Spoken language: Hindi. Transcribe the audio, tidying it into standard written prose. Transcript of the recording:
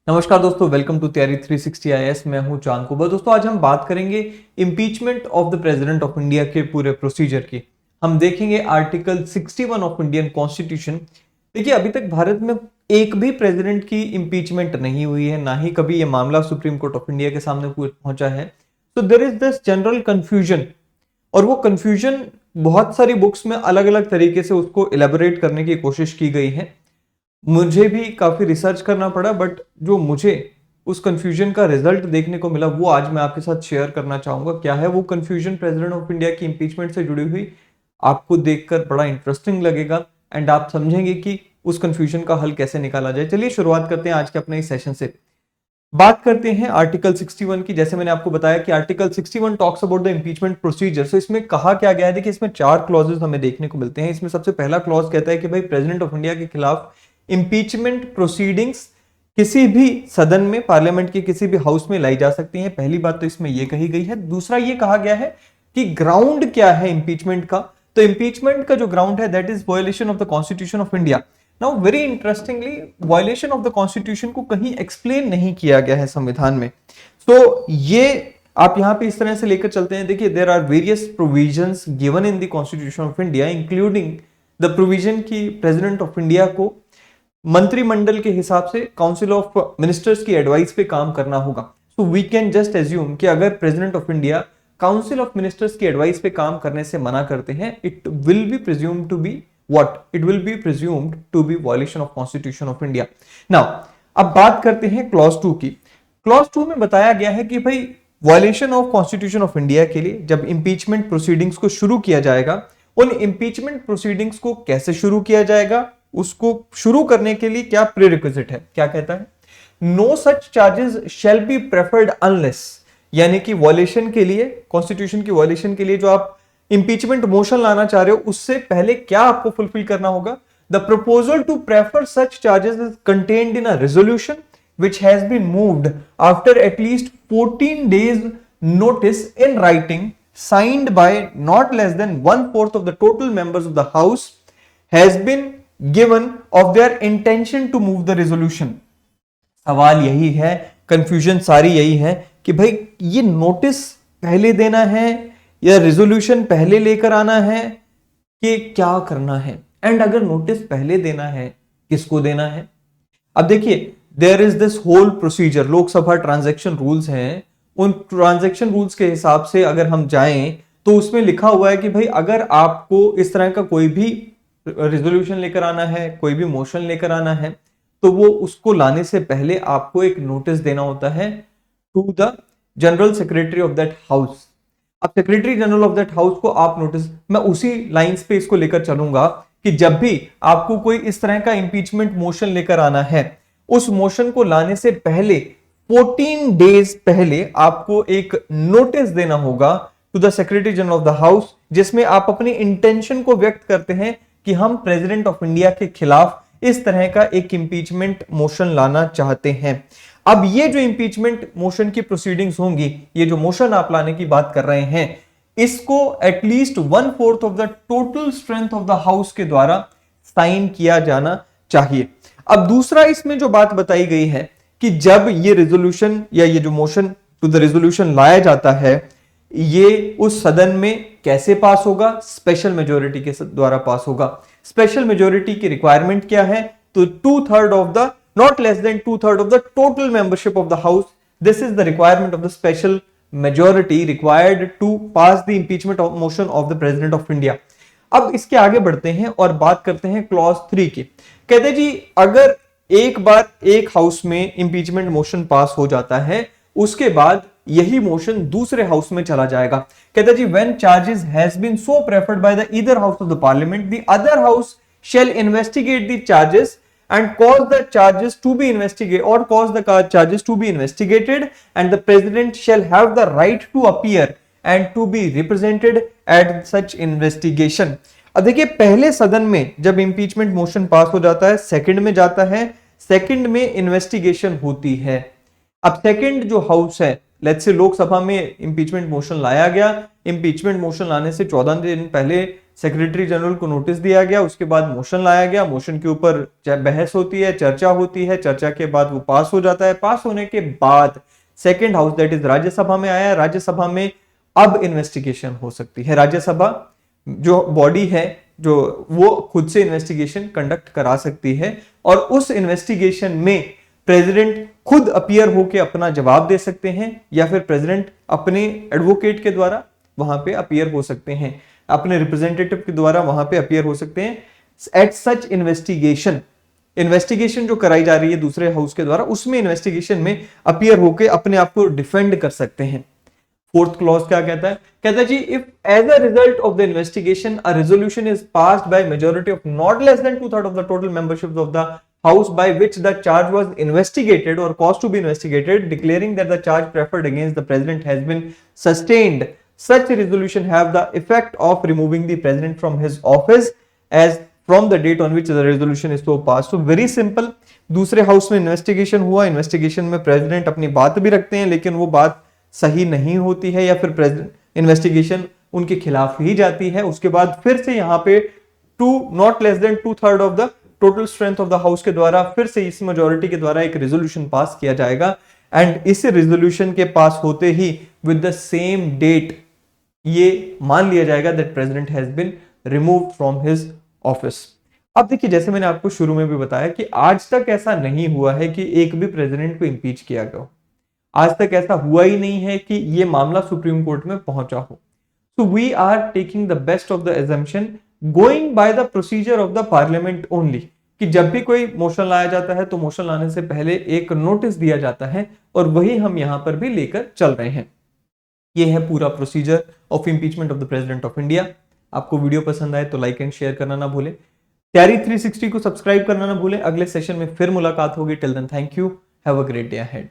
नमस्कार दोस्तों, वेलकम टू तैयारी 360 IAS। मैं हूं चांद कुबा। दोस्तों आज हम बात करेंगे impeachment of the president of India के पूरे प्रोसीजर की। हम देखेंगे आर्टिकल 61 ऑफ इंडियन कॉन्स्टिट्यूशन। देखिए, अभी तक भारत में एक भी प्रेसिडेंट की इम्पीचमेंट नहीं हुई है, ना ही कभी यह मामला सुप्रीम कोर्ट ऑफ इंडिया के सामने पहुंचा है। तो there is this general confusion, और वो कंफ्यूजन बहुत सारी बुक्स में अलग अलग तरीके से उसको इलेबोरेट करने की कोशिश की गई है। मुझे भी काफी रिसर्च करना पड़ा, बट जो मुझे उस कंफ्यूजन का रिजल्ट देखने को मिला वो आज मैं आपके साथ शेयर करना चाहूंगा। क्या है वो कंफ्यूजन प्रेसिडेंट ऑफ इंडिया की इंपीचमेंट से जुड़ी हुई, आपको देखकर बड़ा इंटरेस्टिंग लगेगा एंड आप समझेंगे कि उस कंफ्यूजन का हल कैसे निकाला जाए। चलिए शुरुआत करते हैं आज के अपने इस सेशन से। बात करते हैं आर्टिकल 61 की। जैसे मैंने आपको बताया कि article 61 talks about the impeachment procedure. So इसमें कहा क्या गया है, देखिए इसमें 4 क्लॉजेस हमें देखने को मिलते हैं। इसमें सबसे पहला क्लॉज कहता है कि भाई प्रेसिडेंट ऑफ इंडिया के खिलाफ इंपीचमेंट प्रोसीडिंग्स किसी भी सदन में, पार्लियामेंट के किसी भी हाउस में लाई जा सकती हैं। पहली बात तो इसमें यह कही गई है। दूसरा ये कहा गया है कि ग्राउंड क्या है इंपीचमेंट का। तो इंपीचमेंट का जो ग्राउंड है that is violation of the constitution of India. Now very interestingly, violation of the constitution को कहीं एक्सप्लेन नहीं किया गया है संविधान में। तो ये आप यहां पे इस तरह से लेकर चलते हैं। देखिए, there are various provisions given in the constitution of India, including the provision की प्रेसिडेंट ऑफ इंडिया को मंत्रिमंडल के हिसाब से काउंसिल ऑफ मिनिस्टर्स की एडवाइस पे काम करना होगा। So we can just assume कि अगर president of India council of ministers की एडवाइस पे काम करने से मना करते हैं, it will be presumed to be what? It will be presumed to B violation of constitution of India. Now अब बात करते हैं क्लॉज 2 की। क्लॉज 2 में बताया गया है कि भाई violation of constitution of India के लिए जब इंपीचमेंट प्रोसीडिंग्स को शुरू किया जाएगा, उन इंपीचमेंट प्रोसीडिंग्स को कैसे शुरू किया जाएगा, उसको शुरू करने के लिए क्या प्रीरिक्विजिट है। क्या कहता है? No such charges shall be preferred unless, यानी कि वॉयलेशन के लिए, कॉन्स्टिट्यूशन की वॉयलेशन के लिए जो आप इंपीचमेंट मोशन लाना चाह रहे हो, उससे पहले क्या आपको फुलफिल करना होगा? The proposal to prefer such charges is contained in a resolution which has been moved after at least 14 days notice in writing, signed by not less than 1/4 of the total members of the house, has been given of their intention to move the resolution। सवाल यही है, कंफ्यूजन सारी यही है कि भाई ये नोटिस पहले देना है या रेजोल्यूशन पहले लेकर आना है, कि क्या करना है। एंड अगर नोटिस पहले देना है, किसको देना है? अब देखिए, there is this whole procedure, Lok Sabha transaction rules हैं। उन ट्रांजैक्शन रूल्स के हिसाब से अगर हम जाएं तो उसमें लिखा हुआ है कि भाई अगर आपको इस तरह का कोई भी रेजोल्यूशन लेकर आना है, कोई भी मोशन लेकर आना है, तो वो उसको लाने से पहले आपको एक नोटिस देना होता है to the general secretary of that house. अब secretary general of that house को आप नोटिस, मैं उसी लाइंस पे इसको लेकर चलूंगा कि जब भी आपको कोई इस तरह का इंपीचमेंट मोशन लेकर आना है, उस मोशन को लाने से पहले 14 डेज पहले आपको एक नोटिस देना होगा to the secretary general of the house, जिसमें आप अपनी इंटेंशन को व्यक्त करते हैं कि हम प्रेसिडेंट ऑफ इंडिया के खिलाफ इस तरह का एक इंपीचमेंट मोशन लाना चाहते हैं। अब ये जो इंपीचमेंट मोशन की प्रोसीडिंग्स होंगी, ये जो मोशन आप लाने की बात कर रहे हैं, इसको at least 1/4 of the total strength of the house के द्वारा साइन किया जाना चाहिए। अब दूसरा इसमें जो बात बताई गई है कि जब ये रेजोल्यूशन या ये जो मोशन टू द रेजोल्यूशन लाया जाता है, ये उस सदन में कैसे पास होगा? स्पेशल मेजोरिटी के द्वारा पास होगा। स्पेशल मेजोरिटी की रिक्वायरमेंट क्या है? तो 2/3 of the, not less than 2/3 of the total membership of the house. This is the requirement of the special majority required to pass the impeachment motion of the president of India. अब इसके आगे बढ़ते हैं और बात करते हैं क्लॉज 3 की। कहते जी, अगर एक बार एक हाउस में इंपीचमेंट मोशन पास हो जाता है, उसके बाद यही मोशन दूसरे हाउस में चला जाएगा। कहता जी, when charges has been so preferred by the either house of the parliament, the other house shall investigate the charges and cause the charges to be investigated, or cause the charges to be investigated, and the president shall have the right to appear and to be represented at such investigation। अब देखिए, पहले सदन में जब इंपीचमेंट मोशन पास हो जाता है, सेकंड में जाता है, सेकंड में इन्वेस्टिगेशन होती है। अब सेकंड जो हाउस है, लेट्स से लोकसभा में इंपीचमेंट मोशन लाया गया, इंपीचमेंट मोशन लाने से 14 दिन पहले सेक्रेटरी जनरल को नोटिस दिया गया, उसके बाद मोशन लाया गया, मोशन के ऊपर बहस होती है, चर्चा होती है, चर्चा के बाद वो पास हो जाता है। पास होने के बाद second house that is Rajya Sabha में आया। राज्यसभा में अब इन्वेस्टिगेशन हो सकती है। राज्यसभा जो बॉडी है जो वो खुद से इन्वेस्टिगेशन कंडक्ट करा सकती है और उस इन्वेस्टिगेशन में प्रेसिडेंट खुद अपीयर होकर अपना जवाब दे सकते हैं या फिर प्रेसिडेंट अपने एडवोकेट के द्वारा वहां पे अपीयर हो सकते हैं, अपने रिप्रेजेंटेटिव के द्वारा वहां पे अपीयर हो सकते हैं। एट सच इन्वेस्टिगेशन जो कराई जा रही है दूसरे हाउस के द्वारा, उसमें इन्वेस्टिगेशन में अपीयर होकर अपने आप को डिफेंड कर सकते हैं। फोर्थ क्लॉज क्या कहता है? कहता है जी, if as a result of the investigation a resolution is passed by majority of not less than 2/3 of the total membership of the house by which the charge was investigated or caused to be investigated, declaring that the charge preferred against the president has been sustained, such resolution have the effect of removing the president from his office as from the date on which the resolution is so passed. So very simple, दूसरे हाउस में इन्वेस्टिगेशन हुआ, इन्वेस्टिगेशन में प्रेसिडेंट अपनी बात भी रखते हैं लेकिन वो बात सही नहीं होती है या फिर प्रेसिडेंट इन्वेस्टिगेशन उनके खिलाफ ही जाती है। उसके बाद फिर से यहाँ पे not less than 2/3 of the total strength of the house के द्वारा फिर से इस मेजॉरिटी के द्वारा एक रेजोल्यूशन पास किया जाएगा एंड इस रेजोल्यूशन के पास होते ही विद द सेम डेट ये मान लिया जाएगा that president has been removed from his office. अब देखिए, जैसे मैंने आपको शुरू में भी बताया कि आज तक ऐसा नहीं हुआ है कि एक भी प्रेसिडेंट को इंपीच किया गया हो। आज तक ऐसा हुआ ही नहीं है कि ये मामला सुप्रीम कोर्ट में पहुंचा हो। So we are taking the best of the assumption going by the procedure of the parliament only, कि जब भी कोई मोशन लाया जाता है तो मोशन लाने से पहले एक नोटिस दिया जाता है और वही हम यहां पर भी लेकर चल रहे हैं। यह है पूरा procedure of impeachment of the president of India. आपको वीडियो पसंद आए तो लाइक एंड शेयर करना ना भूलें, तैयारी 360 को सब्सक्राइब करना ना भूलें। अगले सेशन में फिर मुलाकात होगी। Till then thank you, have a great day ahead.